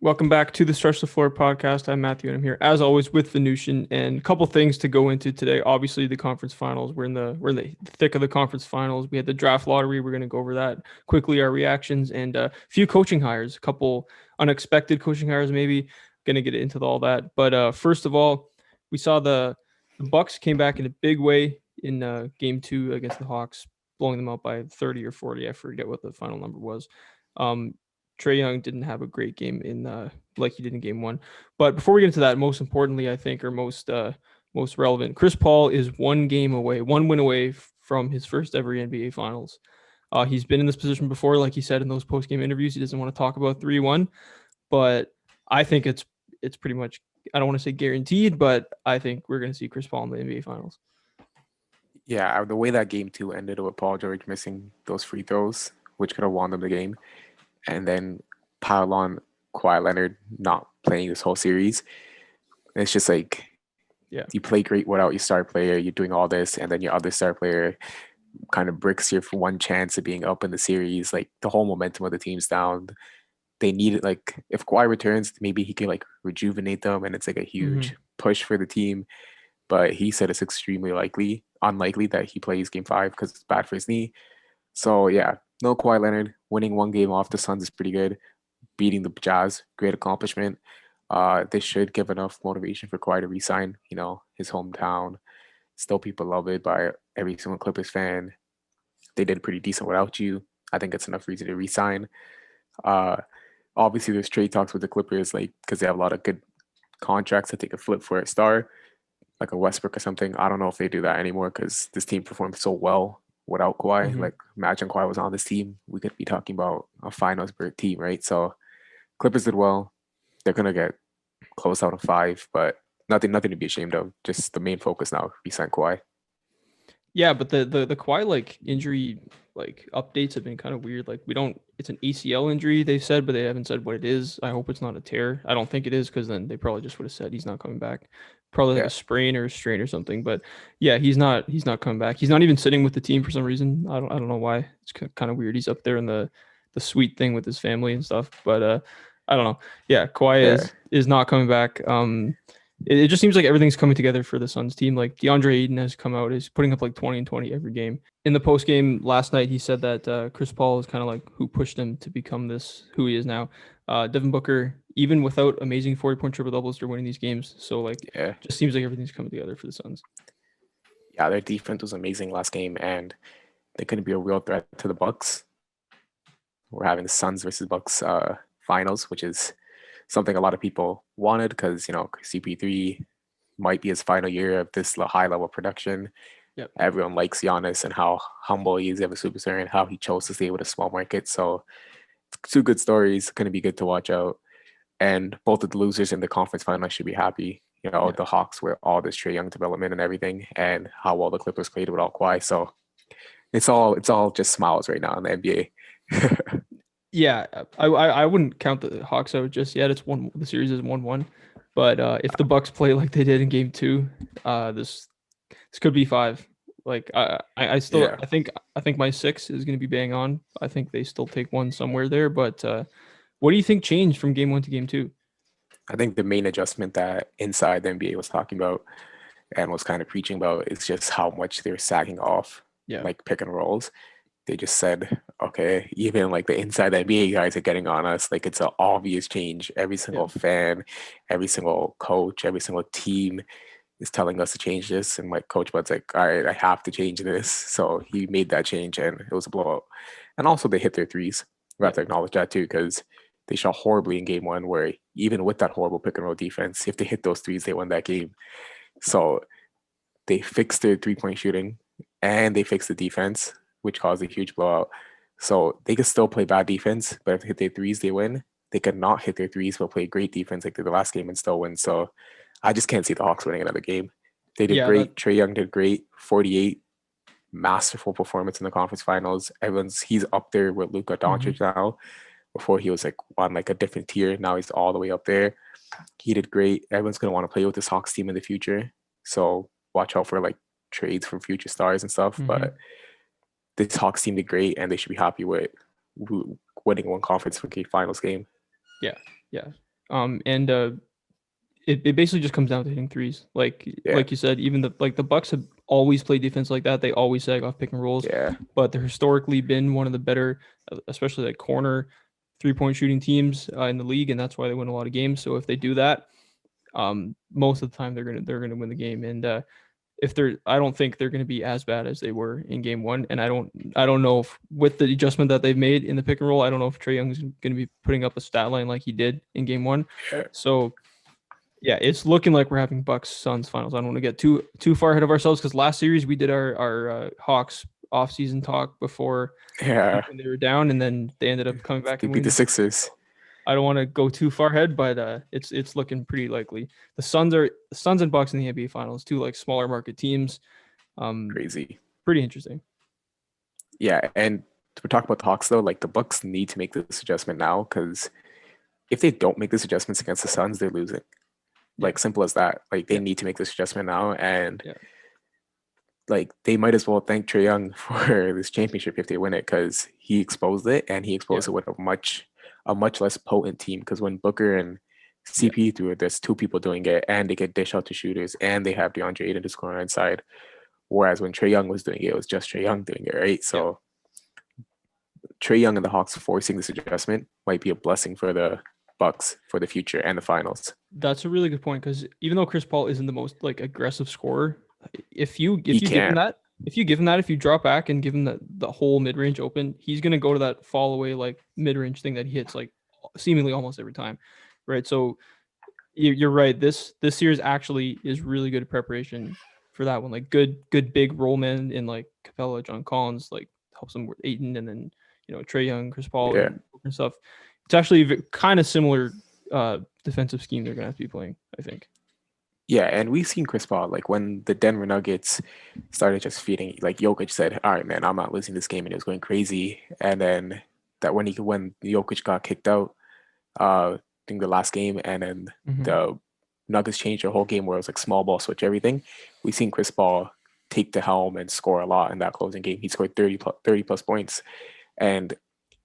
Welcome back to the Stretch the Floor podcast. I'm Matthew, and I'm here as always with Venushan. And a couple things to go into today. Obviously, the conference finals. We're in the thick of the conference finals. We had the draft lottery. We're going to go over that quickly, our reactions, and a few coaching hires. A couple unexpected coaching hires, maybe. Going to get into all that. But first of all, we saw the Bucks came back in a big way in Game 2 against the Hawks, blowing them out by 30 or 40. I forget what the final number was. Um, Trae Young didn't have a great game in like he did in Game 1. But before we get into that, most importantly, I think, or most relevant, Chris Paul is one win away from his first ever NBA Finals. He's been in this position before, like he said in those post game interviews. He doesn't want to talk about 3-1, but I think it's pretty much, I don't want to say guaranteed, but I think we're going to see Chris Paul in the NBA Finals. Yeah, the way that game two ended with Paul George missing those free throws, which could have won them the game, and then pile on Kawhi Leonard not playing this whole series. It's just like Yeah. you play great without your star player, you're doing all this, and then your other star player kind of bricks you for one chance of being up in the series. Like the whole momentum of the team's down. They need it. Like if Kawhi returns, maybe he can like rejuvenate them, and it's like a Mm-hmm. huge push for the team. But he said it's extremely unlikely that he plays game five because it's bad for his knee. So yeah, no Kawhi Leonard. Winning one game off the Suns is pretty good. Beating the Jazz, great accomplishment. This should give enough motivation for Kawhi to resign. You know, his hometown. Still people love it by every single Clippers fan. They did pretty decent without you. I think it's enough reason to resign. Uh, Obviously, there's trade talks with the Clippers, like because they have a lot of good contracts that they could flip for a star, like a Westbrook or something. I don't know if they do that anymore because this team performed so well without Kawhi. Mm-hmm. Like, imagine Kawhi was on this team, we could be talking about a finals berth team, right? So Clippers did well. They're gonna get close out of five, but nothing to be ashamed of. Just the main focus now, resign Kawhi. Yeah, but the Kawhi like injury like updates have been kind of weird. Like we don't, it's an ACL injury they said, but they haven't said what it is. I hope it's not a tear. I don't think it is because then they probably just would have said he's not coming back. Probably like Yeah, a sprain or a strain or something. But yeah, he's not coming back. He's not even sitting with the team for some reason. I don't know why. It's kind of weird. He's up there in the suite thing with his family and stuff. But I don't know. Yeah, Kawhi yeah, is not coming back. It just seems like everything's coming together for the Suns team. Like DeAndre Ayton has come out, is putting up like 20 and 20 every game. In the post game last night, he said that Chris Paul is kind of like who pushed him to become this who he is now. Devin Booker, even without amazing 40-point triple doubles, they're winning these games. So like, yeah, just seems like everything's coming together for the Suns. yeah. Their defense was amazing last game, and they couldn't be a real threat to the Bucks. We're having the Suns versus Bucks finals, which is something a lot of people wanted because CP3 might be his final year of this high level production. Yep. Everyone likes Giannis and how humble he is as a superstar and how he chose to stay with a small market. So two good stories, going to be good to watch out. And both of the losers in the conference final should be happy. You know, Yeah. the Hawks were all this Trae Young development and everything, and how well the Clippers played without Kawhi. So it's all just smiles right now in the NBA. Yeah, I wouldn't count the Hawks out just yet. It's one. The series is 1-1, but if the Bucks play like they did in Game 2, this could be 5. Like I still Yeah, I think my 6 is going to be bang on. I think they still take one somewhere there. But what do you think changed from Game 1 to Game 2? I think the main adjustment that inside the NBA was talking about and was kind of preaching about is just how much they're sacking off Yeah. like pick and rolls. They just said, okay, even like the inside the NBA guys are getting on us. Like it's an obvious change. Every Yeah. single fan, every single coach, every single team is telling us to change this. And like Coach Bud's like, all right, I have to change this. So he made that change and it was a blowout. And also they hit their threes. We have Yeah. to acknowledge that too, because they shot horribly in game one, where even with that horrible pick and roll defense, if they hit those threes, they won that game. So they fixed their 3-point shooting and they fixed the defense, which caused a huge blowout. So they could still play bad defense, but if they hit their threes, they win. They could not hit their threes, but play great defense like they did the last game and still win. So I just can't see the Hawks winning another game. They did Yeah, that great. Trae Young did great. 48, masterful performance in the conference finals. He's up there with Luka mhm. Doncic now. Before he was like on like a different tier. Now he's all the way up there. He did great. Everyone's gonna want to play with this Hawks team in the future. So watch out for like trades for future stars and stuff. Mhm. But this Hawks team did great, and they should be happy with winning one conference finals game. Yeah. Yeah. And it basically just comes down to hitting threes. Yeah, Like you said, even the Bucks have always played defense like that. They always sag off pick and rolls, yeah, but they're historically been one of the better, especially like corner 3-point shooting teams in the league, and that's why they win a lot of games. So if they do that, most of the time they're gonna win the game. And if they're, I don't think they're gonna be as bad as they were in game one. And I don't know if with the adjustment that they've made in the pick and roll, I don't know if Trae Young's gonna be putting up a stat line like he did in game one. yeah, So yeah, it's looking like we're having Bucks Suns finals. I don't want to get too far ahead of ourselves because last series we did our Hawks offseason talk before yeah. when they were down, and then they ended up coming back They and beat the winning. Sixers. I don't want to go too far ahead, but it's looking pretty likely. The Suns and Bucks in the NBA finals, two like smaller market teams. Um, Crazy. Pretty interesting. Yeah, and to talk about the Hawks though, like the Bucks need to make this adjustment now because if they don't make this adjustments against the Suns, they're losing. Yeah, Like simple as that. Like they yeah, need to make this adjustment now, and yeah, like they might as well thank Trae Young for this championship if they win it because he exposed it and he yeah, exposed it with a much less potent team. Because when Booker and yeah, CP do it, there's two people doing it, and they get dish out to shooters, and they have DeAndre Ayton to score on inside. Whereas when Trae Young was doing it, it was just Trae Young doing it, right? yeah. So Trae Young and the Hawks forcing this adjustment might be a blessing for the Bucks for the future and the finals. That's a really good point because even though Chris Paul isn't the most like aggressive scorer, He if you give him can't. that, if you drop back and give him the whole mid range open, he's gonna go to that fall away like mid range thing that he hits like seemingly almost every time, right? So you're right. This series actually is really good preparation for that one. Like good big role men in like Capella, John Collins, like helps them with Aiton, and then Trey Young, Chris Paul, Yeah. and stuff. It's actually kind of similar defensive scheme they're gonna have to be playing, I think. Yeah, and we've seen Chris Paul like when the Denver Nuggets started just feeding, like Jokic said, "All right, man, I'm not losing this game," and it was going crazy. And then that when Jokic got kicked out, during the last game, and then Mm-hmm. the Nuggets changed their whole game where it was like small ball switch everything. We've seen Chris Paul take the helm and score a lot in that closing game. He scored 30 plus points, and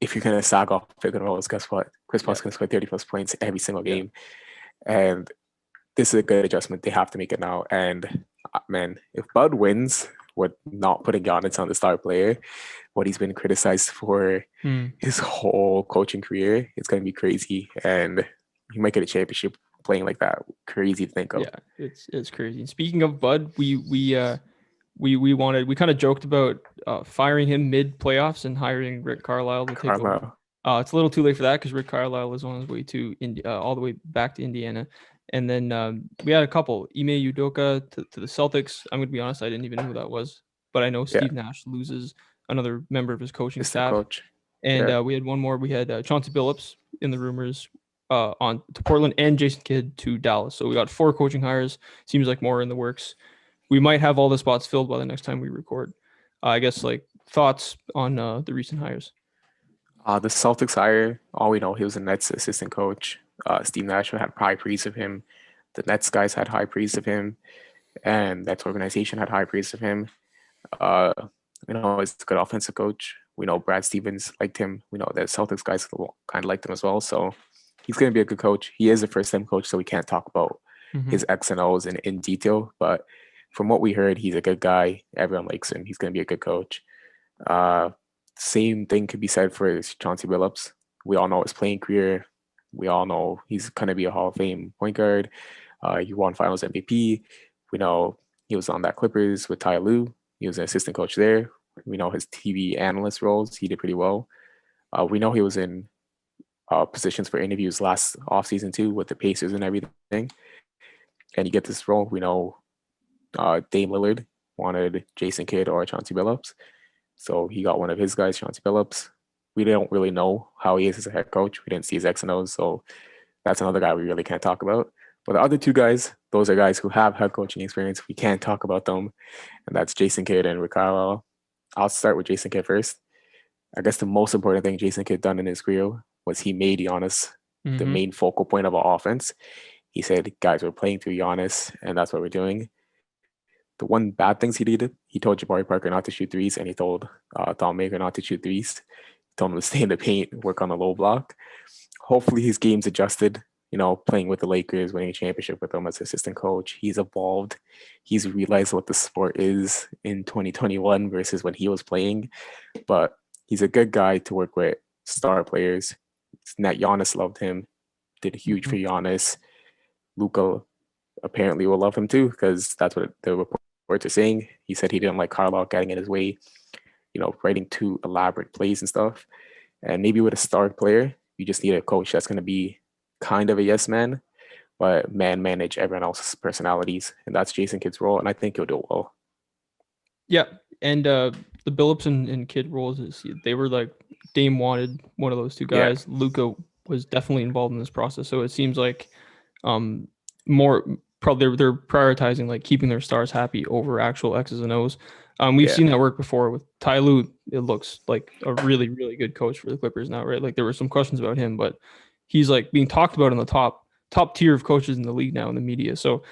if you're gonna sag off pick and rolls, guess what? Chris Yeah, Paul's gonna score 30 plus points every single yeah. game, and this is a good adjustment. They have to make it now. And man, if Bud wins with not putting Giannis on the star player, what he's been criticized for Hmm. his whole coaching career, it's gonna be crazy. And he might get a championship playing like that. Crazy to think of. Yeah, it's crazy. And speaking of Bud, we kind of joked about firing him mid playoffs and hiring Rick Carlisle to take over. Carlisle. It's a little too late for that because Rick Carlisle is on his way to all the way back to Indiana. And then we had a couple. Ime Udoka to the Celtics. I'm gonna be honest, I didn't even know who that was, but I know Yeah, Steve Nash loses another member of his coaching assistant staff. coach. And Yeah. we had one more. We had Chauncey Billups in the rumors on to Portland, and Jason Kidd to Dallas. So we got 4 coaching hires. Seems like more in the works. We might have all the spots filled by the next time we record. I guess like thoughts on the recent hires. The Celtics hire, all we know, he was a Nets assistant coach. Steve Nash had high praise of him. The Nets guys had high praise of him, and Nets organization had high praise of him. Uh, he's a good offensive coach. We know Brad Stevens liked him. We know that Celtics guys kind of liked him as well. So he's going to be a good coach. He is a first-time coach, so we can't talk about Mm-hmm. his X and O's in detail. But from what we heard, he's a good guy. Everyone likes him. He's going to be a good coach. Uh, Same thing could be said for Chauncey Billups. We all know his playing career. We all know he's going to be a Hall of Fame point guard. He won Finals MVP. We know he was on that Clippers with Ty Lue. He was an assistant coach there. We know his TV analyst roles. He did pretty well. We know he was in positions for interviews last offseason too with the Pacers and everything. And you get this role. We know Dame Lillard wanted Jason Kidd or Chauncey Billups. So he got one of his guys, Chauncey Billups. We don't really know how he is as a head coach. We didn't see his X and O's. So that's another guy we really can't talk about. But the other two guys, those are guys who have head coaching experience. We can't talk about them. And that's Jason Kidd and Rick Carlisle. I'll start with Jason Kidd first. I guess the most important thing Jason Kidd done in his career was he made Giannis the Mm-hmm. main focal point of our offense. He said, guys, we're playing through Giannis, and that's what we're doing. The one bad things he did, he told Jabari Parker not to shoot threes, and he told Thon Maker not to shoot threes. He told him to stay in the paint, work on the low block. Hopefully his game's adjusted. playing with the Lakers, winning a championship with them as assistant coach. He's evolved. He's realized what the sport is in 2021 versus when he was playing. But he's a good guy to work with star players. Net Giannis loved him, did huge Mhm. for Giannis. Luca apparently will love him too, because that's what the reports are saying. He said he didn't like Carlisle getting in his way, writing too elaborate plays and stuff. And maybe with a star player, you just need a coach that's going to be kind of a yes man, but manage everyone else's personalities. And that's Jason Kidd's role. And I think he'll do it well. Yeah, and the Billups and Kid roles they were like Dame wanted one of those two Yeah. guys. Luca was definitely involved in this process, so it seems like um more probably they're prioritizing like keeping their stars happy over actual X's and O's. We've Yeah. seen that work before with Ty Lue. It looks like a really really good coach for the Clippers now, right? Like there were some questions about him, but he's like being talked about in the top tier of coaches in the league now in the media. So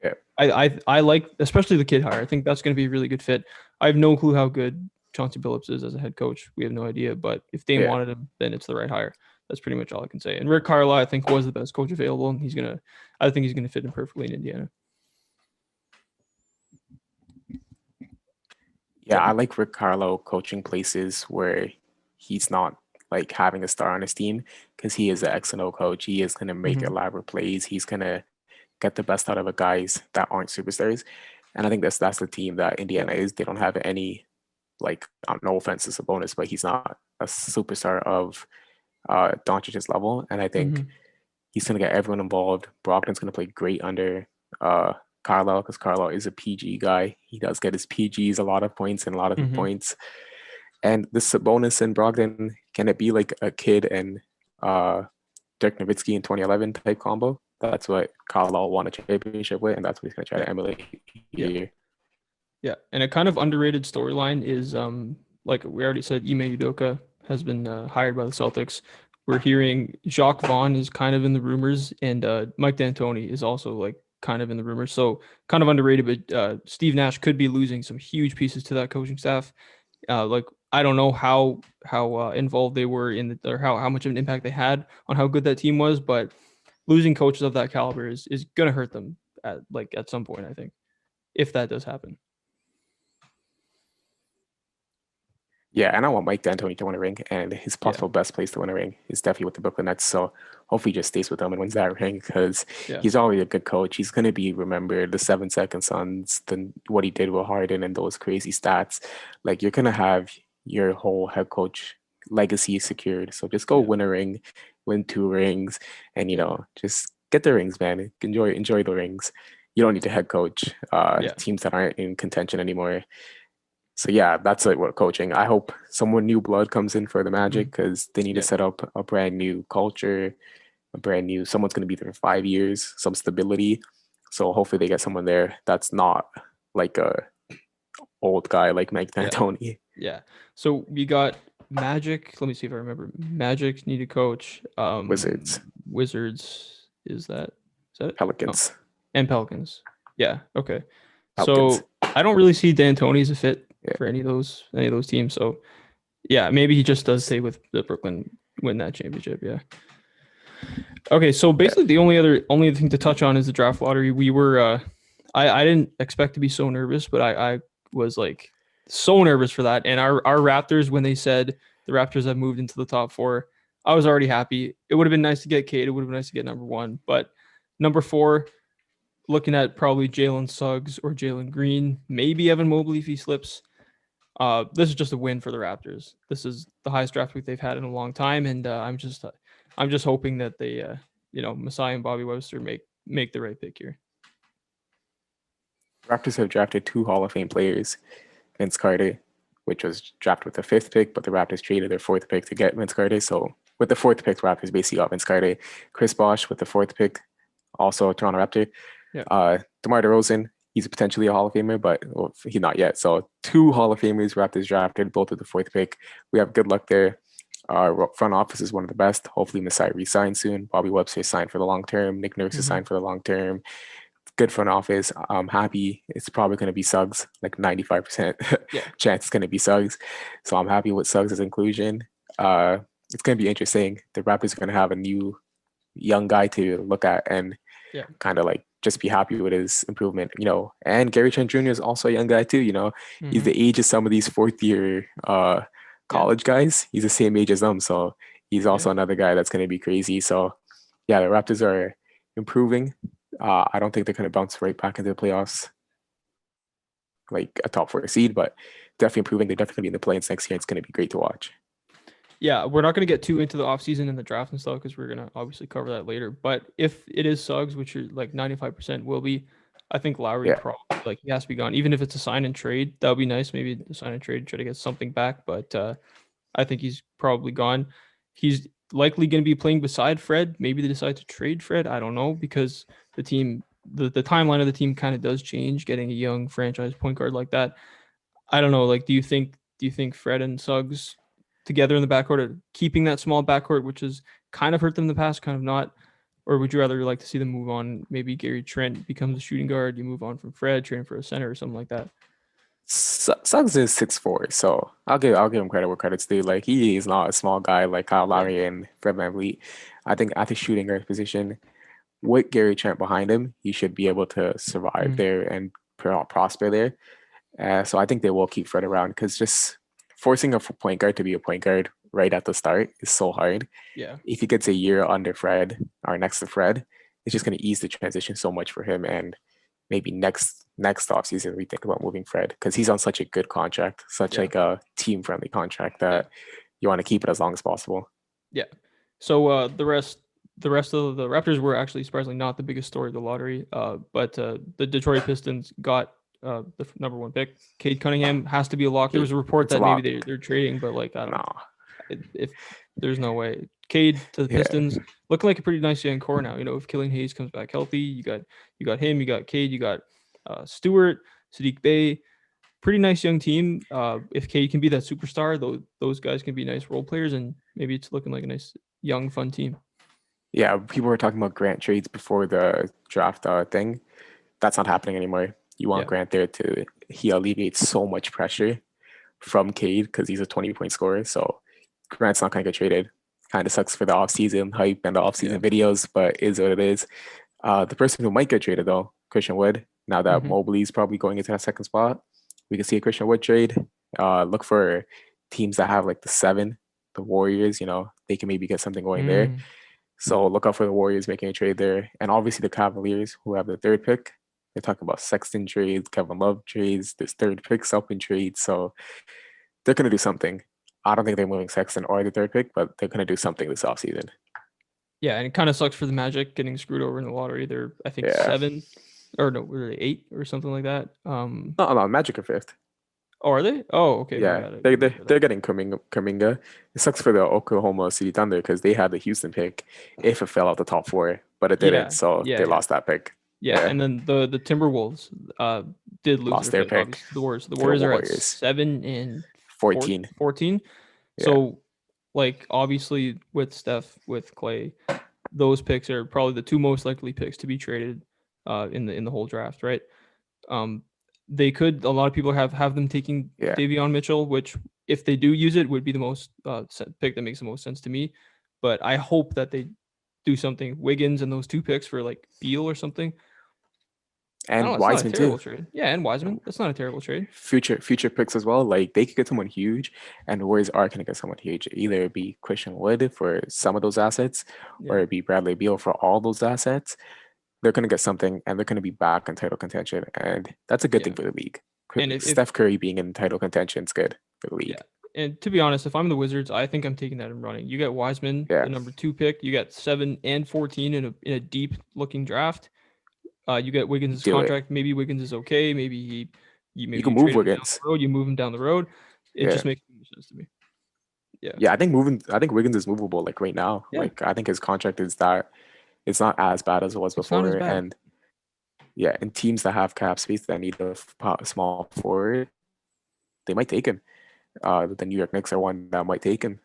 Yeah. I like especially the Kid hire. I think that's going to be a really good fit. I have no clue how good Chauncey Billups is as a head coach. We have no idea, but if Dame Yeah. wanted him, then it's the right hire. That's pretty much all I can say. And Rick Carlisle, I think, was the best coach available, and I think he's gonna fit in perfectly in Indiana. Yeah, I like Rick Carlo coaching places where he's not like having a star on his team, because he is an X and O coach. He is going to make Mm-hmm. elaborate plays. He's going to get the best out of the guys that aren't superstars. And I think that's the team that Indiana is. They don't have any, like, no offense to Sabonis, but he's not a superstar of Doncic's level. And I think Mm-hmm. he's going to get everyone involved. Brogdon's going to play great under uh, Carlisle, because Carlisle is a PG guy. He does get his PGs a lot of points and a lot of Mm-hmm. points. And this Sabonis and Brogdon, can it be like a Kid and uh, Dirk Nowitzki in 2011 type combo? That's what Carlisle won a championship with, and that's what he's going to try Yeah. to emulate Yeah. here. Yeah. And a kind of underrated storyline is like we already said, Ime Udoka has been hired by the Celtics. We're hearing Jacques Vaughn is kind of in the rumors, and Mike D'Antoni is also like kind of in the rumors. So kind of underrated, but Steve Nash could be losing some huge pieces to that coaching staff. Like I don't know how involved they were in or how much of an impact they had on how good that team was, but losing coaches of that caliber is gonna hurt them at some point. I think if that does happen. Yeah, and I want Mike D'Antoni to win a ring, and his Yeah, possible best place to win a ring is definitely with the Brooklyn Nets. So hopefully he just stays with them and wins that ring, because yeah, he's already a good coach. He's going to be remembered, the 7 second Suns, what he did with Harden and those crazy stats. Like, you're going to have your whole head coach legacy secured. So just go yeah, win a ring, win 2 rings, and, yeah, just get the rings, man. Enjoy the rings. You don't need to head coach yeah. teams that aren't in contention anymore. So yeah, that's like what coaching. I hope someone new blood comes in for the Mhm. Magic, because they need to Yeah, set up a brand new culture, a brand new someone's going to be there for 5 years, some stability. So hopefully they get someone there that's not like a old guy like Mike yeah, D'Antoni. yeah. So we got Magic. Let me see if I remember. Magic need a coach. Wizards, Wizards is that it? No, Pelicans, and Pelicans. Yeah. Okay. Pelicans. So I don't really see D'Antoni as a fit Yeah, for any of those teams. So yeah, maybe he just does stay with the Brooklyn, win that championship. Yeah. Okay, so yeah. basically the only other thing to touch on is the draft lottery. We were I didn't expect to be so nervous, but I was like so nervous for that. And our Raptors, when they said the Raptors have moved into the top four, I was already happy. It would have been nice to get Kate. It would have been nice to get number one. But number four, looking at probably Jalen Suggs or Jalen Green, maybe Evan Mobley if he slips. This is just a win for the Raptors. This is the highest draft pick they've had in a long time, and I'm just hoping that they, Masai and Bobby Webster make the right pick here. Raptors have drafted 2 Hall of Fame players, Vince Carter, which was drafted with the 5th pick, but the Raptors traded their 4th pick to get Vince Carter. So with the 4th pick, the Raptors basically got Vince Carter. Chris Bosh with the 4th pick, also a Toronto Raptor. Yeah, DeMar DeRozan, he's potentially a Hall of Famer, but he's not yet. So 2 Hall of Famers Raptors drafted, both with the 4th pick. We have good luck there. Our front office is one of the best. Hopefully, Masai resigns soon. Bobby Webster is signed for the long term. Nick Nurse is mm-hmm. signed for the long term. Good front office. I'm happy. It's probably going to be Suggs, like 95% Yeah, chance it's going to be Suggs. So I'm happy with Suggs' inclusion. It's going to be interesting. The Raptors are going to have a new young guy to look at and Yeah. kind of like just be happy with his improvement, you know. And Gary Trent Jr. is also a young guy too, you know. He's Mm-hmm. the age of some of these fourth year Yeah. college guys. He's the same age as them, so he's Yeah. also another guy that's going to be crazy. So yeah, the Raptors are improving. I don't think they're going to bounce right back into the playoffs like a top four seed, but definitely improving. They're definitely going to be in the play-ins next year. It's going to be great to watch. Yeah, we're not going to get too into the offseason and the draft and stuff because we're going to obviously cover that later. But if it is Suggs, which are like 95% will be, I think Lowry Yeah. probably like he has to be gone. Even if it's a sign and trade, that would be nice. Maybe a sign and trade, try to get something back. But I think he's probably gone. He's likely going to be playing beside Fred. Maybe they decide to trade Fred. I don't know because the team, the timeline of the team kind of does change. Getting a young franchise point guard like that, I don't know. Like, do you think Fred and Suggs together in the backcourt are keeping that small backcourt, which has kind of hurt them in the past, kind of not? Or would you rather like to see them move on? Maybe Gary Trent becomes a shooting guard. You move on from Fred, train for a center or something like that. Suggs is 6'4", so I'll give him credit where credit's due. Like he is not a small guy like Kyle Yeah. Lowry and Fred VanVleet. I think at the shooting guard position, with Gary Trent behind him, he should be able to survive Mm, there and prosper there. So I think they will keep Fred around because just forcing a point guard to be a point guard right at the start is so hard. yeah. If he gets a year under Fred or next to Fred, it's just going to ease the transition so much for him. And maybe next offseason we think about moving Fred because he's on such a good contract, such Yeah. like a team friendly contract Yeah. that you want to keep it as long as possible. Yeah. So the rest of the Raptors were actually surprisingly not the biggest story of the lottery. But the Detroit Pistons got the number one pick. Cade Cunningham has to be a lock. There was Okay, a report it's a that maybe lock. they're trading, but like I don't. No, If there's no way. Cade to the yeah, Pistons looking like a pretty nice young core now. You know, if Killian Hayes comes back healthy, you got him, you got Cade, you got Stewart, Sadiq Bey, pretty nice young team. If Cade can be that superstar, those guys can be nice role players, and maybe it's looking like a nice young fun team. yeah. People were talking about Grant trades before the draft thing. That's not happening anymore. You want Yeah, Grant there to he alleviates so much pressure from Cade because he's a 20-point scorer. So Grant's not going to get traded. Kind of sucks for the offseason hype and the yeah. offseason videos, but is what it is. The person who might get traded though, Christian Wood. Now that Hmm. Mobley's probably going into that second spot, we can see a Christian Wood trade. Look for teams that have like the seven, the Warriors. You know, they can maybe get something going there. Mm. So look out for the Warriors making a trade there, and obviously the Cavaliers who have the third pick. They're talking about Sexton trades, Kevin Love trades. There's third picks up in trades, so they're gonna do something. I don't think they're moving Sexton or the third pick, but they're gonna do something this offseason. Yeah, and it kind of sucks for the Magic getting screwed over in the lottery. They're I think Yeah. seven or no, were they eight or something like that. No, no, Magic are fifth. Oh, are they? Oh, okay, my Yeah, bad. I they didn't they hear that. they're getting Kuminga. It sucks for the Oklahoma City Thunder because they had the Houston pick if it fell out the top four, but it didn't, Yeah, so yeah, they yeah. lost that pick. Yeah, Yeah, and then the Timberwolves did lose lost their their pick, pick obviously, to the Warriors. So the to the Warriors are at Warriors. 7 and 14. 14. Yeah, So, like, obviously, with Steph, with Clay, those picks are probably the two most likely picks to be traded in the whole draft, right? Um, they could. A lot of people have them taking yeah. Davion Mitchell, which if they do use it, would be the most pick that makes the most sense to me. But I hope that they do something Wiggins and those two picks for like Beal or something. I don't And know. It's not a Wiseman terrible too. trade. Yeah, and Wiseman. That's not a terrible trade. Future picks as well. Like they could get someone huge, and the Warriors are gonna get someone huge. Either it be Christian Wood for some of those assets, or Yeah, it be Bradley Beal for all those assets. They're gonna get something, and they're gonna be back in title contention, and that's a good thing yeah. for the league. And if Steph Curry being in title contention is good for the yeah, league. and to be honest, if I'm the Wizards, I think I'm taking that and running. You get Wiseman, Yeah, the number two pick. You got 7 and 14 in a deep looking draft. You get Wiggins' do it. contract. Maybe Wiggins is okay. You Maybe can you move trade him down Wiggins. the road. You move him down the road. It Yeah, just makes more sense to me. Yeah, yeah. I think Wiggins is movable. Like right now, yeah. like I think his contract is that it's not as bad as it was It's not before, as bad. and yeah, and teams that have cap space that need a small forward, they might take him. The New York Knicks are one that might take him.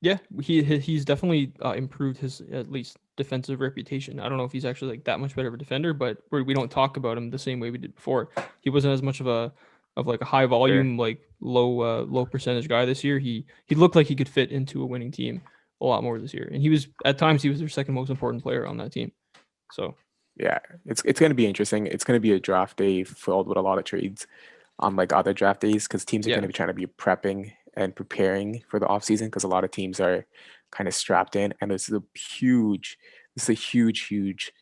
Yeah, he's definitely improved his at least defensive reputation. I don't know if he's actually like that much better of a defender, but we don't talk about him the same way we did before. He wasn't as much of like a high Sure. volume like low percentage guy this year. He looked like he could fit into a winning team a lot more this year. And at times he was their second most important player on that team. So Yeah, it's going to be interesting. It's going to be a draft day filled with a lot of trades, unlike other draft days, because teams are going yeah, to be trying to be prepping and preparing for the offseason because a lot of teams are kind of strapped in. And this is a huge,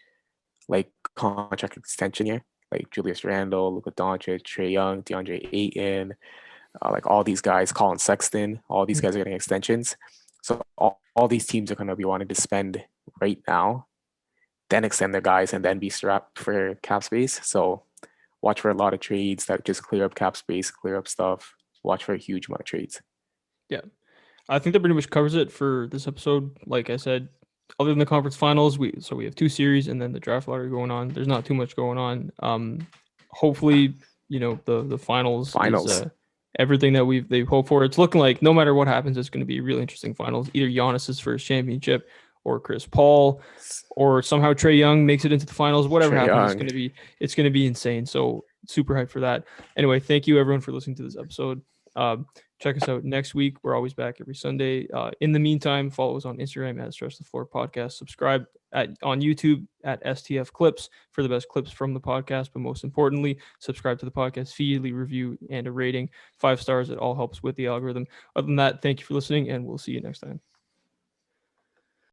like contract extension year. Like Julius Randle, Luka Doncic, Trey Young, DeAndre Ayton, like all these guys, Colin Sexton, all these guys are getting extensions. So all these teams are going to be wanting to spend right now, then extend their guys, and then be strapped for cap space. So watch for a lot of trades that just clear up cap space, clear up stuff. Watch for a huge amount of trades. yeah. I think that pretty much covers it for this episode. Like I said, other than the conference finals, we have two series and then the draft lottery going on. There's not too much going on. Hopefully, the finals is Finals. everything that they hope for. It's looking like no matter what happens, it's going to be a really interesting finals. Either Giannis's first championship or Chris Paul, or somehow Trey Young makes it into the finals. Whatever Trey happens, Young. it's gonna be insane. So super hyped for that. Anyway, thank you everyone for listening to this episode. Check us out next week. We're always back every Sunday. In the meantime, follow us on Instagram at Stretch the Floor Podcast. Subscribe on YouTube at STF Clips for the best clips from the podcast. But most importantly, subscribe to the podcast feed, leave a review and a rating. 5 stars. It all helps with the algorithm. Other than that, thank you for listening, and we'll see you next time.